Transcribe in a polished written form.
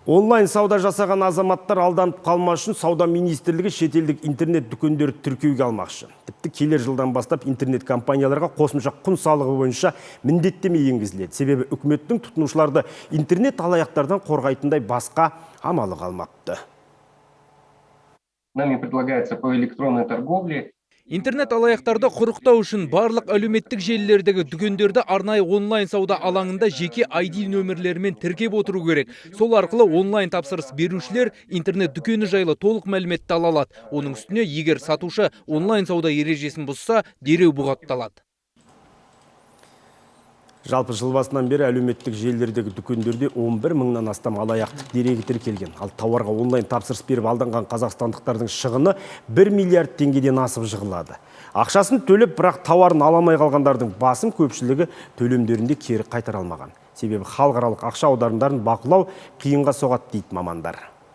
Онлайн сауда жасаған азаматтар алданып қалмас үшін сауда министрлігі шетелдік интернет дүкендерді тіркеуге алмақшы. Тіпті келер жылдан бастап интернет компанияларға қосымша құн салығы бойынша міндеттеме енгізіледі. Себебі үкіметтің тұтынушыларды интернет алаяқтардан қорғайтындай басқа амалы қалмапты. Нами предлагается по электронной торговле. Интернет алаяқтарды құрықтау үшін барлық әлеуметтік желілердегі дүкендерді арнайы онлайн сауда алаңында жеке ID нөмірлерімен тіркеп отыру керек. Сол арқылы онлайн тапсырыс берушілер интернет дүкені жайлы толық мәліметті ала алады. Оның үстіне егер сатушы онлайн сауда ережесін бұзса, дереу бұғатталады. Жалпы жыл басынан бері әлеуметтік желілердегі дүкендерде 11 мыңнан астам алаяқтық дерегі тіркелген. Ал тауарға онлайн тапсырыс беріп алданған қазақстандықтардың шығыны 1 миллиард теңгеден асып жығылады. Ақшасын төлеп, бірақ тауарын аламай қалғандардың басым көпшілігі төлемдерінде кері қайтара алмаған. Себебі халықаралық ақша аударымдарын бақылау қиынға соғады дейді мамандар.